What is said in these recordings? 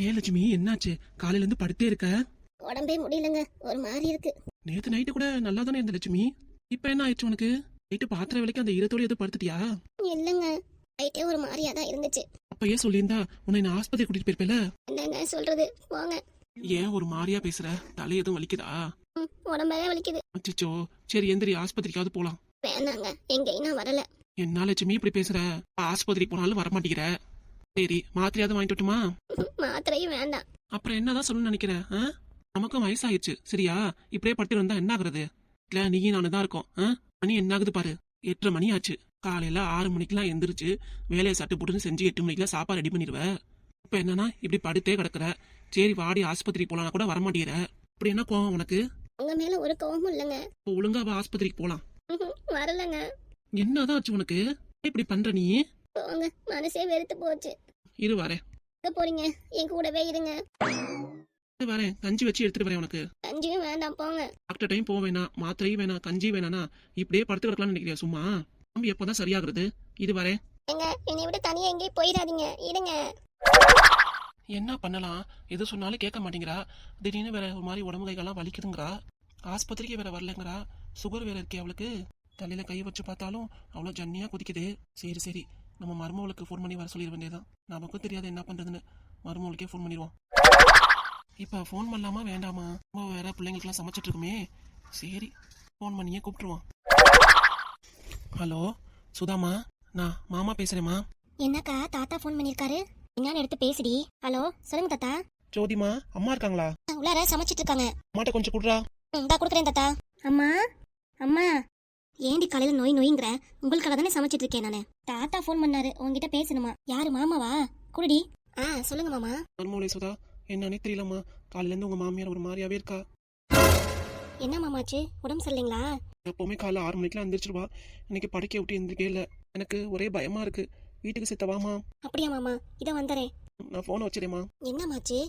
ஏன் லட்சுமி, என்னாச்சு? காலையில இருந்து படுத்தே இருக்க? உடம்பே முடியலங்க, ஒரு மாதிரி இருக்கு. நேத்து நைட்டு கூட நல்லா தானே இருந்த லட்சுமி. இப்ப என்ன ஆயிடுச்சு உனக்கு? நைட்டு பாத்திர வேலைக்கு அந்த ஈரத்தோடு எதுவும் படுத்துட்டியா? இல்லைங்க, நைட்டே ஒரு மாதிரியா தான் இருந்துச்சு. அப்ப ஏன் சொல்லியிருந்தா உன்னை நான் ஆஸ்பத்திரி கூட்டிட்டு போயிருப்பேல. என்னங்க சொல்றது, போங்க. ஏன் ஒரு மாதிரியா பேசுற? தலை எதுவும் வலிக்குதா? உடம்பே வலிக்குது. அச்சோ, சரி எந்திரி, ஆஸ்பத்திரிக்காவது போலாம். வேணாங்க, எங்கேயும் நான் வரல. என்ன லட்சுமி இப்படி பேசுற? ஆஸ்பத்திரி போனாலும் வரமாட்டேங்கிற. சரி, மாத்திரையாவது வாங்கிட்டு வரட்டுமா? மாத்திரையும் வேண்டாம். அப்புறம் என்னதான் சொல்லணும்னு நினைக்கிற? நமக்கும் வயசாயிடுச்சு சரியா? இப்படியே படுத்து வந்தா என்ன ஆகுறது? இல்ல நீயும் நானு தான் இருக்கோம். மணி என்ன ஆகுது பாரு, 8:30 மணி ஆச்சு. காலையில 6 மணிக்கெல்லாம் எந்திரிச்சு வேலையை சட்டு போட்டுன்னு செஞ்சு 8 மணிக்கெல்லாம் சாப்பாடு ரெடி பண்ணிடுவேன். இப்ப என்னன்னா இப்படி படுத்தே கிடக்குற. சரி வாடி ஆஸ்பத்திரி போலாம் கூட வரமாட்டேங்கிற. அப்படி என்ன கோவம் உனக்கு? உங்க மேல ஒரு கோவமும் இல்லைங்க. ஒழுங்கா ஆஸ்பத்திரிக்கு போலாம். வரலங்க. என்னதான் ஆச்சு உனக்கு? இப்படி பண்ற நீ? போங்க, மனசே வெறுத்து போச்சு. இரு வரேன். எங்க போறீங்க? என் கூடவே இருங்க. வரேன், கஞ்சி வச்சு எடுத்துட்டு வரேன் உனக்கு. கஞ்சியும் வேண்டாம், போங்க. டாக்டர் டைம் போக வேணாம், மாத்திரையும் வேணாம், கஞ்சி வேணானா இப்படியே படுத்து கிடக்கலாம்னு நினைக்கிறியா? சும்மா தம்பி எப்போதான் சரியாகிறது? இது வரேன். எங்க என்னை விட்டு தனியா எங்கேயும் போயிடாதீங்க, இருங்க. என்ன பண்ணலாம்? எது சொன்னாலும் கேட்க மாட்டேங்கிறா. திடீர்னு வேற ஒரு மாதிரி உடம்பு கைகள்லாம் வலிக்குதுங்கிறா. ஆஸ்பத்திரிக்கு வேற வரலங்கிறா. சுகர் வேற இருக்கே அவளுக்கு. தலையில கை வச்சு பார்த்தாலும் அவ்வளோ ஜன்னியா குதிக்குது. சரி சரி, நம்ம மருமவளுக்கு ஃபோன் பண்ணி வர சொல்லிட வேண்டியதான். நமக்கும் தெரியாது என்ன பண்றதுன்னு. மருமவளுக்கே ஃபோன் பண்ணிடுவோம். இப்ப ஃபோன் பண்ணலாமா வேண்டாமா? வேற பிள்ளைங்களுக்குலாம் சமைச்சிட்டு இருக்குமே. சரி, ஃபோன் பண்ணியே கூப்பிட்டுருவோம். ஹலோ சுதாமா, நான் மாமா பேசுறேம்மா. என்னக்கா, தாத்தா ஃபோன் பண்ணிருக்காரு. என்னன்னு எடுத்து பேசுடி. ஹலோ, சொல்லுங்க தாத்தா. ஜோதிமா, அம்மா இருக்காங்களா? உள்ளார சமைச்சிட்டு இருக்காங்க. அம்மாட்ட கொஞ்சம் குடுறா. இந்தா குடுக்குறேன் தாத்தா. அம்மா அம்மா, ஏண்டி காலையில நோய் நோய்ங்கிற? உங்களுக்காக தானே சமைச்சிட்டு இருக்கேன் நானு. தாத்தா ஃபோன் பண்ணாரு, உங்ககிட்ட பேசணுமா. யாரு, மாமாவா? குடுடி. சொல்லுங்க மாமா. மருமவளே சுதா, என்னன்னே தெரியலம்மா. காலையில இருந்து உங்க மாமியார் ஒரு மாதிரியாவே இருக்கா. என்ன மாமாச்சு, உடம்பு சரியில்லைங்களா? எப்பவுமே காலைல 6 மணிக்கெல்லாம் எந்திரிச்சிருவா. இன்னைக்கு படுக்க விட்டு எந்திரிக்கே இல்லை. எனக்கு ஒரே பயமா இருக்கு. வீட்டுக்கு சித்தவாமா. அப்படியா மாமா, இதை வந்துறேன். நான் போனை வச்சிடேம்மா. என்னமாச்சு?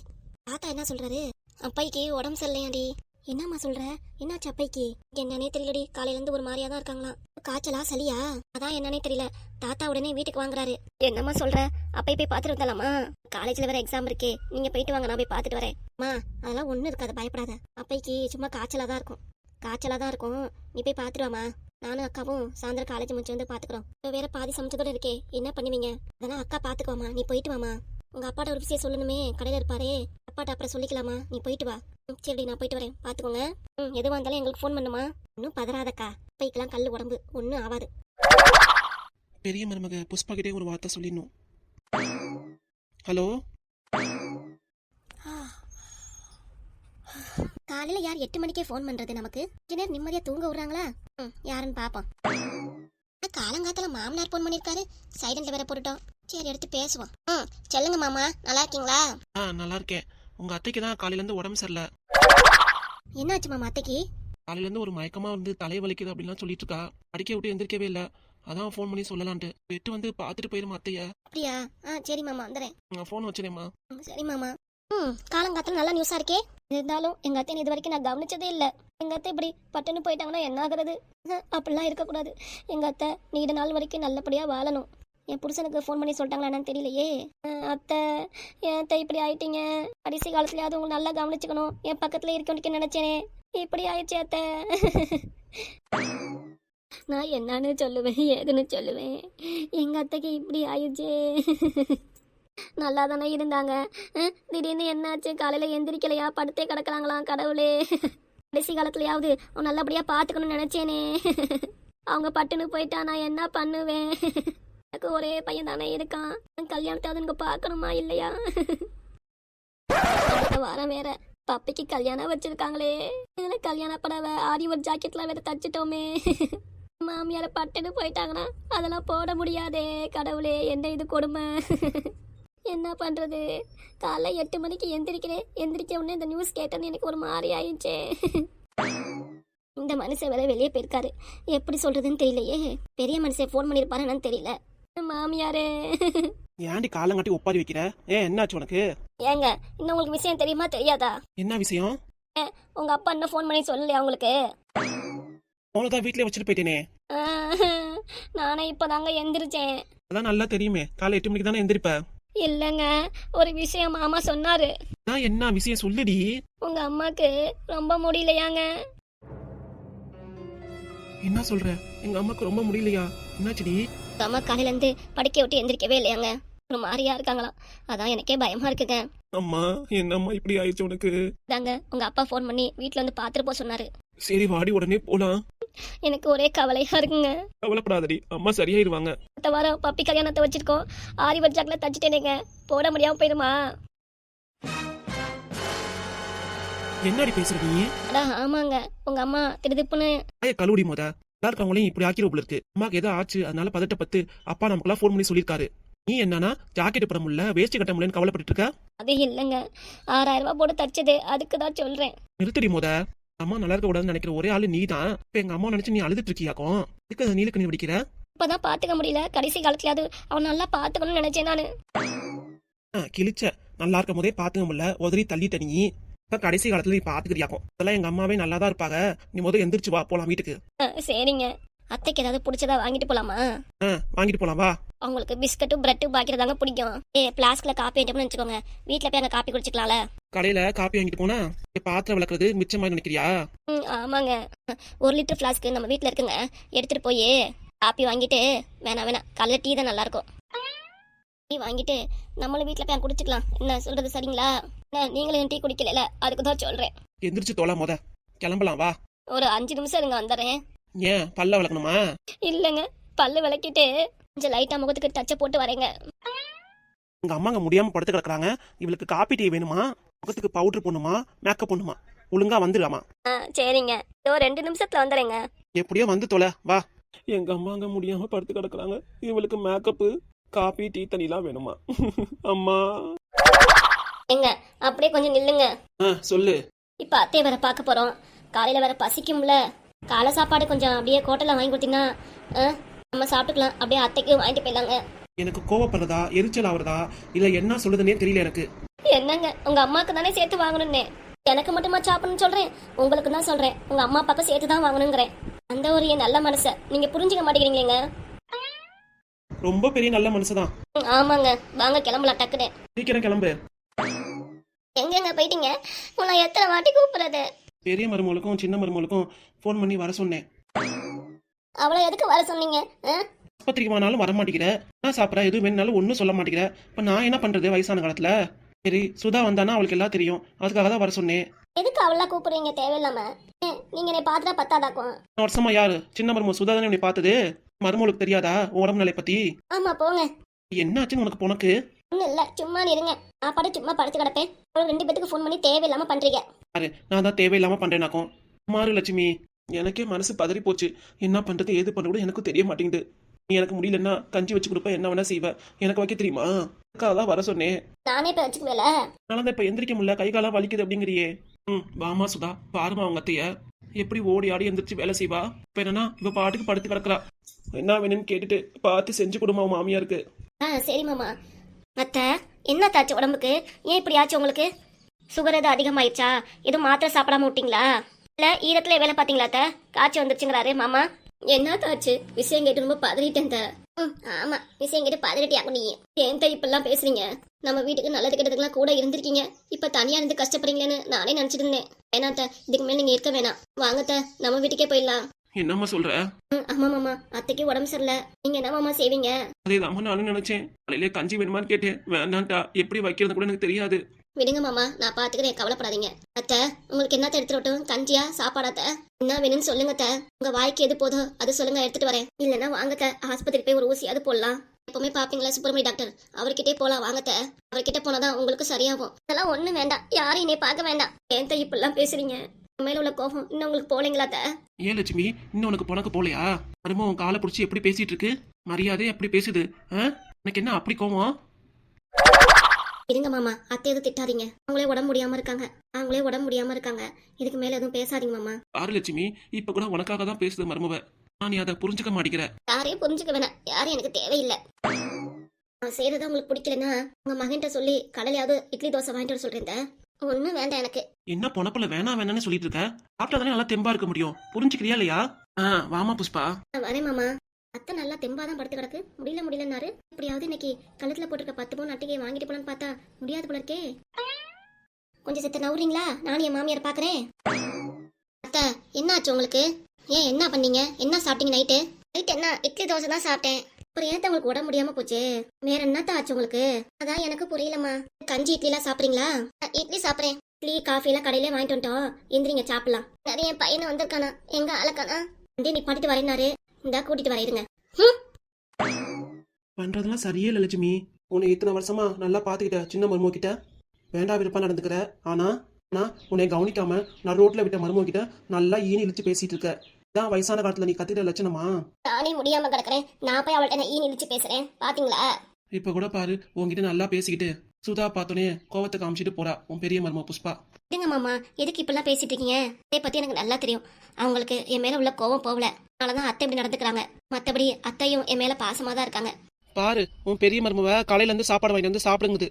தாத்தா என்ன சொல்றாரு? அப்பைக்கு உடம்பு சரியில்லையாடி. என்னம்மா சொல்ற? என்னாச்சு அப்பைக்கு? என்னன்னே தெரியலடி, காலையில இருந்து ஒரு மாதிரியா தான் இருக்காங்களாம். காய்ச்சலா சளியா? அதான் என்னன்னே தெரியல. தாத்தா உடனே வீட்டுக்கு வாங்குறாரு. என்னம்மா சொல்ற? அப்பை போய் பாத்துட்டு வந்தலாமா? காலேஜ்ல வேற எக்ஸாம் இருக்கே, நீங்க போயிட்டு வாங்க, நான் போய் பாத்துட்டு வரேன். அம்மா அதெல்லாம் ஒண்ணும் இருக்காது, பயப்படாத. அப்பைக்கு சும்மா காய்ச்சலா தான் இருக்கும். நீ போய் பாத்துட்டு வாமா. நானும் அக்காவும் சாயந்தரம் காலேஜ் முடிச்சு வந்து பாத்துக்கிறோம். வேற பாதி சமைச்சதோட இருக்கே, என்ன பண்ணுவீங்க? அதெல்லாம் அக்கா பாத்துக்குவாமா, நீ போயிட்டு வாமா. உங்க அப்பாட்ட ஒரு விஷயம் சொல்லணுமே, கடையில இருப்பாரே. அப்பாட்ட அப்புறம் சொல்லிக்கலாமா, நீ போயிட்டு வா. சரி, நான் போயிட்டு வரேன், பாத்துக்கோங்க. எதுவா இருந்தாலும் எங்களுக்கு ஃபோன் பண்ணுமா. இன்னும் பதறாதக்கா, அப்பைக்கெல்லாம் கல்லு உடம்பு, ஒன்னும் ஆகாது. பெரிய மருமக புஷ்பா கிட்டே ஒரு வார்த்தை சொல்லிடணும். ஹலோ, காலையில யார் 8 மணிக்கே ஃபோன் பண்றது நமக்கு? கொஞ்ச நேரம் நிம்மதியா தூங்க விடுறாங்களா? யாருன்னு பாப்போம். காலங்காலத்துல மாமனார் ஃபோன் பண்ணிருக்காரு, சைலண்ட்ல வேற போட்டுட்டோம். சரி, எடுத்து பேசுவோம். சொல்லுங்க மாமா, நல்லா இருக்கீங்களா? நல்லா இருக்கேன். உங்க அத்தைக்கு தான் காலையில இருந்து உடம்பு சரியில்லை. என்னாச்சு மாமா அத்தைக்கு? காலையில இருந்து ஒரு மயக்கமா வந்து தலை வலிக்குது அப்படின்லாம் சொல்லிட்டு இருக்கா. அடிக்க விட்டு எந்திரிக்கவே இல்லை. அதான் ஃபோன் பண்ணி சொல்லலான்ட்டு. வெட்டு வந்து பாத்துட்டு போயிருமா அத்தைய. அப்படியா? சரி மாமா, வந்துறேன். நான் ஃபோன் வச்சிடேம்மா. சரி மாமா. காலங்காலத்துல நல்ல நியூஸா இருக்கே. இருந்தாலும் எங்க அத்தை இது வரைக்கும் நான் கவனிச்சதே இல்ல. எங்க அத்தை இப்படி பட்டுன்னு போயிட்டாங்கன்னா என்ன ஆகுறது? அப்படிலாம் இருக்கக்கூடாது. எங்க அத்தை நீண்ட நாள் வரைக்கும் நல்லபடியா வாழணும். என் புருஷனுக்கு ஃபோன் பண்ணி சொல்லிட்டாங்களா என்னன்னு தெரியலையே. அத்தை, என் அத்தை இப்படி ஆயிட்டீங்க. கடைசி காலத்துலயாவது உங்களை நல்லா கவனிச்சுக்கணும், என் பக்கத்துல இருக்கணும்னு நினைச்சேனே. இப்படி ஆயிடுச்சு அத்தை. நான் என்னன்னு சொல்லுவேன், ஏதுன்னு சொல்லுவேன். எங்க அத்தைக்கு இப்படி ஆயிடுச்சு. நல்லா தானே இருந்தாங்க. திடீர்னு என்னாச்சு? காலையில எந்திரிக்கலையா, படுத்தே கிடக்குறாங்களாம். கடவுளே, கடைசி காலத்துலயாவது அவன் நல்லபடியா பாத்துக்கணும்னு நினைச்சேனே. அவங்க பட்டுன்னு போயிட்டா நான் என்ன பண்ணுவேன்? எனக்கு ஒரே பையன் தானே இருக்கான். கல்யாணத்தை அதுங்க பாக்கணுமா இல்லையா? வாரம் வேற பப்பிக்கு கல்யாணம் வச்சிருக்காங்களே. இதுல கல்யாண படவை ஆரி ஒரு ஜாக்கெட்லாம் வேற தச்சுட்டோமே. மாமியார பட்டுன்னு போயிட்டாங்கன்னா அதெல்லாம் போட முடியாதே. கடவுளே, என்ன இது கொடுமை. என்ன பண்றது? காலைல 8 மணிக்கு எந்திரிக்க உடனே இந்த நியூஸ் கேட்டேன்னு எனக்கு ஒரு மாதிரி ஆயிடுச்சே. இந்த மனுஷன் வேற வெளியே போயிருக்காரு, எப்படி சொல்றதுன்னு தெரியலையே. பெரிய மனுஷன் ஃபோன் பண்ணிருப்பாருன்னு தெரியல. மாமியாரே, ஏன்டி காலங்காட்டி ஒப்பாரி வைக்கிற? என்னாச்சு உனக்கு? ஏங்க, இன்னும் உங்களுக்கு விஷயம் தெரியுமா தெரியாதா? என்ன விஷயம்? உங்க அப்பா என்ன ஃபோன் பண்ணி சொல்லலையா உங்களுக்கு? உனதான் வீட்லயே வச்சுட்டு போயிட்டேனே. நானே இப்பதாங்க எந்திரிச்சேன். அதான் நல்லா தெரியுமே, காலை 8 மணிக்கு தானே எந்திரிப்ப. இல்லைங்க, ஒரு விஷயம் மாமா சொன்னாரு. நான் என்ன விஷயம் சொல்லுடி. உங்க அம்மாக்கு ரொம்ப முடியலையாங்க. என்ன சொல்ற? எங்க அம்மாக்கு ரொம்ப முடியலையா? என்னாச்சுடி? உங்க அம்மா காலையில இருந்து படுக்கை விட்டு எந்திரிக்கவே இல்லையாங்க. ஒரு மாதிரியா இருக்காங்களாம். அதான் எனக்கே பயமா இருக்குங்க. அம்மா, என்னம்மா இப்படி ஆயிடுச்சு உனக்கு? தாங்க உங்க அப்பா ஃபோன் பண்ணி வீட்ல வந்து பாத்துட்டு போக சொன்னாரு. சரி வாடி, உடனே போலாம். எனக்கு ஒரே கவலையா இருக்குங்க. கவலைப்படாதடி, அம்மா சரியாயிருவாங்க. அடுத்த வாரம் பப்பி கல்யாணத்தை வச்சிருக்கோம். ஆரி வச்சாக்கல தச்சுட்டேனேங்க. போட முடியாம போயிருமா? என்னடி பேசுற நீ? அடா ஆமாங்க, உங்க அம்மா திடுதிப்புன்னு. கழுவுடி மொத. எல்லா இருக்கவங்களையும் இப்படி ஆக்கிற போல இருக்கு. அம்மாக்கு ஏதோ ஆச்சு, அதனால பதட்டப்பட்டு அப்பா நமக்குலாம் ஃபோன் பண்ணி சொல்லியிருக்காரு. நீ என்னன்னா ஜாக்கெட் போட முடியல, வேஷ்டி கட்ட முடியலன்னு கவலைப்பட்டு இருக்க. அது இல்லைங்க, 6000 ரூபாய் போட்டு தச்சது, அதுக்கு தான் சொல்றேன். நிறுத்தடி மொத. அம்மா நல்லா இருக்க கூடாதுன்னு நினைக்கிற ஒரே ஆளு நீ தான். இப்ப எங்க அம்மா நினைச்சு நீ அழுதுட்டு இருக்கியாக்கும். இதுக்கு அதை நீலக்கு நீ பிடிக்கிற. இப்பதான் பாத்துக்க முடியல, கடைசி காலத்துலயாவது அவன் நல்லா பாத்துக்கணும்னு நினைச்சேன் நானு. கிழிச்ச நல்லா இருக்கும் போதே பாத்துக்க முடியல, உதறி தள்ளிட்ட நீ. இப்ப கடைசி காலத்துல நீ பாத்துக்கிறியாக்கும். அதெல்லாம் எங்க அம்மாவே நல்லா தான் இருப்பாங்க. நீ முதல் எந்திரிச்சு வா, போலாம் வீட்டுக்கு. சரிங்க. அத்தைக்கு ஏதாவது பிடிச்சதா வாங்கிட்டு போலாமா? வாங்கிட்டு போலாம் வா. அவங்களுக்கு பிஸ்கட்டும் பிரெட்டும் பாக்கிறதாங்க பிடிக்கும். பிளாஸ்க்ல காப்பி ஐட்டம்னு வச்சுக்கோங்க. வீட்டுல போய் அங்க காப்பி குடிச்சுக்கலாம்ல. கடையில காப்பி வாங்கிட்டு போனா பாத்திரம் விளக்குறது மிச்சமா நினைக்கிறியா? ஆமாங்க, 1 லிட்டர் பிளாஸ்க் நம்ம வீட்டுல இருக்குங்க. எடுத்துட்டு போய் காப்பி வாங்கிட்டு, வேணாம் காலைல டீ தான் நல்லா இருக்கும். டீ வாங்கிட்டு நம்மளும் வீட்டுல போய் குடிச்சுக்கலாம். என்ன சொல்றது சரிங்களா? நீங்களும் டீ குடிக்கல, அதுக்கு தான் சொல்றேன். எந்திரிச்சு தோலாம் மொத. கிளம்பலாம் வா. ஒரு 5 நிமிஷம் இருங்க, வந்துடுறேன். ஏன் பல்ல விளக்கணுமா? இல்லங்க, பல்லு விளக்கிட்டு கொஞ்சம் லைட்டா முகத்துக்கு டச்ச போட்டு வரேங்க. உங்க அம்மாங்க முடியாம படுத்து கிடக்குறாங்க. இவளுக்கு காப்பி டீ வேணுமா, முகத்துக்கு பவுடர் போடணுமா, மேக்கப் போடணுமா? ஒழுங்கா வந்துடாமா. சரிங்க, இதோ 2 நிமிஷத்துல வந்துடுறேங்க. எப்படியோ வந்து தொலை வா. எங்க அம்மாங்க முடியாம படுத்து கிடக்குறாங்க. இவளுக்கு மேக்கப்பு, காப்பி, டீ தண்ணிலாம் வேணுமா? அம்மா. எங்க அப்படியே கொஞ்சம் நில்லுங்க. சொல்லு. இப்ப அத்தையை வேற பார்க்க போறோம். காலையில வேற பசிக்கும்ல. காலை சாப்பாடு கொஞ்சம் அப்படியே ஹோட்டல்ல வாங்கி கொடுத்தீங்கன்னா நம்ம சாப்பிட்டுக்கலாம். அப்படியே அத்தைக்கு வாங்கிட்டு போயிடலாங்க. எனக்கு கோவப்படுறதா, எரிச்சல் ஆகுறதா, இல்ல என்ன சொல்லுதுன்னே தெரியல எனக்கு. என்னங்க, உங்க அம்மாக்கு தானே சேர்த்து வாங்கணும்னே. எனக்கு மட்டுமா சாப்பிடணும்னு சொல்றேன், உங்களுக்கு தான் சொல்றேன். உங்க அம்மா அப்பாவுக்கு சேர்த்து தான் வாங்கணுங்கிறேன். அந்த ஒரு என் நல்ல மனசை நீங்க புரிஞ்சுக்க மாட்டேங்கிறீங்களேங்க. ரொம்ப பெரிய நல்ல மனசுதான். ஆமாங்க, வாங்க கிளம்பலாம் டக்குன்னு. சீக்கிரம் கிளம்பு. எங்கெங்க போயிட்டீங்க? உங்களை எத்தனை வாட்டி கூப்பிடுறது? பெரிய மருமகளுக்கும் சின்ன மருமகளுக்கும் ஃபோன் பண்ணி வர சொன்னேன். அவளை எதுக்கு வர சொன்னீங்க? ஆஸ்பத்திரிக்கு போனாலும் வர மாட்டேங்கிற. நான் சாப்பிட்ற எதுவும் வேணுனாலும் ஒன்றும் சொல்ல மாட்டேங்கிற. இப்போ நான் என்ன பண்றது வயசான காலத்துல? சரி சுதா வந்தானா அவளுக்கு எல்லாம் தெரியும், அதுக்காக தான் வர சொன்னேன். எதுக்கு அவளா கூப்பிடுறீங்க தேவையில்லாம? நீங்க என்னை பார்த்துட்டா பத்தாதாக்கும். வருஷமா யாரு? சின்ன மருமகள் சுதா தானே உன்னை பார்த்தது. மருமகளுக்கு தெரியாதா உடம்பு நிலை பத்தி? ஆமா போங்க. என்னாச்சுன்னு உனக்கு உனக்கு? ஒன்னும் இல்ல, சும்மா இருங்க. நான் பாட்டு சும்மா படுத்து கிடப்பேன். 2 பேத்துக்கு ஃபோன் பண்ணி தேவையில்லாம பண்றீங்க. நான் தான் தேவையில்லாம பண்றேனாக்கும். மாறு லட்சுமி, எனக்கே மனசு பதறி போச்சு. என்ன பண்றது ஏது பண்ண கூட எனக்கு தெரிய மாட்டேங்குது. நீ எனக்கு முடியலன்னா கஞ்சி வச்சு கொடுப்ப, என்ன வேணா செய்வ. எனக்கு வைக்க தெரியுமா? அதுக்காக தான் வர சொன்னேன். நானே இப்ப வச்சுக்குவேல. நான் இப்ப எந்திரிக்க முடியல, கை காலம் வலிக்குது அப்படிங்கிறியே. வாமா சுதா, பாருமா அவங்க அத்தைய எப்படி ஓடி ஆடி எந்திரிச்சு வேலை செய்வா. இப்ப என்னன்னா இவ பாட்டுக்கு படுத்து கிடக்குறா. என்ன வேணும்னு கேட்டுட்டு பார்த்து செஞ்சு கொடுமா உன் மாமியாருக்கு. சரி மாமா. அத்தை, என்ன தாச்சு உடம்புக்கு? ஏன் இப்படி ஆச்சு உங்களுக்கு? சுகர் எதுவும் அதிகமாயிடுச்சா? எதுவும் மாத்திரை சாப்பிடாம விட்டீங்களா? இல்ல ஈரத்துல வேலை பாத்தீங்களா? அத்தை, காய்ச்சி வந்துருச்சுங்கிறாரு மாமா. என்ன தாச்சு? விஷயம் கேட்டு ரொம்ப பதறிட்டேன். ஆமா, விஷயம் கேட்டு பதறிட்டியாக்கும். நீ ஏன் இப்பெல்லாம் பேசுறீங்க? நம்ம வீட்டுக்கு நல்லது கெட்டதுக்கெல்லாம் கூட இருந்திருக்கீங்க. இப்ப தனியா இருந்து கஷ்டப்படுறீங்களேன்னு நானே நினைச்சிட்டு இருந்தேன். வேணாத்த, இதுக்கு மேல நீங்க இருக்க வேணாம். வாங்கத்த, நம்ம வீட்டுக்கே போயிடலாம். என்னம்மா சொல்ற? ஆமா மாமா, அத்தைக்கு உடம்பு சரியில்லை. நீங்க என்ன மாமா செய்வீங்க? அதேதாம்மா நானும் நினைச்சேன். காலையிலே கஞ்சி வேணுமான்னு கேட்டேன். வேண்டான்ட்டா. எப்படி வைக்கிறது கூட எனக்கு தெரியாது. விடுங்க மாமா, நான் பாத்துக்கிறேன், கவலைப்படாதீங்க. அத்தை, உங்களுக்கு என்னத்த எடுத்துட்டு கஞ்சியா சாப்பாடாத்த? என்ன வேணும்னு சொல்லுங்க அத்தை. உங்க வாய்க்கு எது போதோ அது சொல்லுங்க, எடுத்துட்டு வரேன். இல்லைன்னா வாங்கத்த, ஆஸ்பத்திரிக்கு போய் ஒரு ஊசியாவது போடலாம். எப்பவுமே பாப்பீங்களா சுப்பிரமணி டாக்டர், அவர்கிட்டே போலாம். வாங்கத்த, அவர்கிட்ட போனாதான் உங்களுக்கு சரியாகும். அதெல்லாம் ஒண்ணும் வேண்டாம், யாரும் என்னை பார்க்க வேண்டாம். ஏன் இப்பெல்லாம் பேசுறீங்க? மேல உள்ள கோபம் இன்னும் உங்களுக்கு போலீங்களா? ஏன் லட்சுமி, இன்னும் உனக்கு பொணக்கு போலையா? மரும உன் காலை பிடிச்சி எப்படி பேசிட்டு இருக்கு? மரியாதை எப்படி பேசுது? எனக்கு என்ன அப்படி கோவம்? இருங்க மாமா, அத்தை எதுவும் திட்டாதீங்க. அவங்களே உடம்பு முடியாம இருக்காங்க. இதுக்கு மேல எதுவும் பேசாதீங்க மாமா. ஆறு லட்சுமி, இப்ப கூட உனக்காக தான் பேசுது மருமவ. நீ அதை புரிஞ்சுக்க மாட்டேங்கிற. யாரையும் புரிஞ்சுக்க வேணாம், யாரும் எனக்கு தேவையில்லை. நான் செய்யறதா உங்களுக்கு பிடிக்கலன்னா உங்க மகன்கிட்ட சொல்லி கடையிலாவது இட்லி தோசை வாங்கிட்டு வர சொல்றேன். ஒண்ணும் வேண்டாம் எனக்கு. என்ன பொணப்புல வேணாம்னு சொல்லிட்டு இருக்க? சாப்பிட்டா தானே நல்லா தெம்பா இருக்க முடியும். புரிஞ்சுக்கிறியா இல்லையா? வாமா புஷ்பா. வரேன் மாமா. அத்தை நல்லா தெம்பா தான் படுத்து கிடக்கு, முடியலன்னாரு. இப்படியாவது இன்னைக்கு கழுத்துல போட்டிருக்க 10 பவுன் அட்டிகையை வாங்கிட்டு போலான்னு பார்த்தா முடியாது போல இருக்கே. கொஞ்சம் செத்த நவுறீங்களா, நானும் என் மாமியார் பாக்குறேன். அத்தை என்ன ஆச்சு உங்களுக்கு? ஏன் என்ன பண்ணீங்க? என்ன சாப்பிட்டீங்க நைட்டு? நைட் என்ன இட்லி தோசை தான் சாப்பிட்டேன். அப்புறம் ஏன் உங்களுக்கு உடம்பு முடியாம போச்சு? வேற என்னத்த ஆச்சு உங்களுக்கு? அதான் எனக்கு புரியலம்மா. கஞ்சி இட்லி எல்லாம் சாப்பிடுறீங்களா? இட்லி சாப்பிடுறேன். இட்லி காஃபி எல்லாம் கடையிலே வாங்கிட்டு வந்துட்டோம், எந்திரிங்க சாப்பிடலாம். நிறைய என் பையனை வந்திருக்கானா, எங்க அழகானா வண்டி நிப்பாட்டிட்டு வரேன்னாரு. இந்தா கூட்டிட்டு வரேருங்க. பண்றதெல்லாம் சரியே இல்லை லட்சுமி. உன்னை இத்தனை வருஷமா நல்லா பாத்துக்கிட்ட சின்ன மருமக கிட்ட வேண்டா விருப்பம் நடந்துக்கிற. ஆனா உன்னை கவனிக்காம நான் ரோட்ல விட்ட மருமக கிட்ட நல்லா ஈனி இழுத்து பேசிட்டு இருக்க. இதான் வயசான காலத்துல நீ கத்துக்கிற லட்சணமா? நானே முடியாம கிடக்குறேன், நான் போய் அவள்கிட்ட ஈ நிலிச்சு பேசுறேன் பாத்தீங்களா? இப்ப கூட பாரு உன்கிட்ட நல்லா பேசிக்கிட்டு சுதா பார்த்தோன்னே கோவத்தை காமிச்சிட்டு போறா உன் பெரிய மருமக புஷ்பா. இருங்க மாமா, எதுக்கு இப்பெல்லாம் பேசிட்டு இருக்கீங்க? இதை பத்தி எனக்கு நல்லா தெரியும். அவங்களுக்கு என் மேல உள்ள கோவம் போகல, அதனாலதான் அத்தை இப்படி நடந்துக்கிறாங்க. மத்தபடி அத்தையும் என் மேல பாசமா தான் இருக்காங்க. பாரு உன் பெரிய மருமவ காலையில இருந்து சாப்பாடு வாங்கிட்டு வந்து சாப்பிடுங்குது.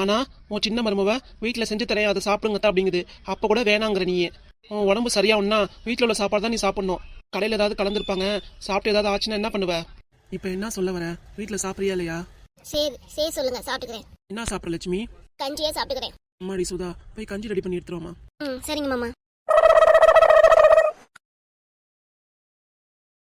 ஆனா உன் சின்ன மருமவ வீட்டுல செஞ்சு தரேன் அதை சாப்பிடுங்கத்தா அப்படிங்குது. அப்ப கூட வேணாங்கிற நீ. உன் உடம்பு சரியாகும்னா வீட்டுல உள்ள சாப்பாடு தான் நீ சாப்பிடணும். கடையில ஏதாவது கலந்துருப்பாங்க, சாப்பிட்டு ஏதாவது ஆச்சுன்னா என்ன பண்ணுவ? இப்ப என்ன சொல்ல வர? வீட்டுல சாப்பிடுறியா இல்லையா? சரி சொல்லுங்க, சாப்பிட்டுக்கிறேன். என்ன சாப்பிட லட்சுமி? கஞ்சியே சாப்பிட்டுக்கிறேன். அம்மாடி சுதா, போய் கஞ்சி ரெடி பண்ணி எடுத்துருவாமா. சரிங்க மாமா.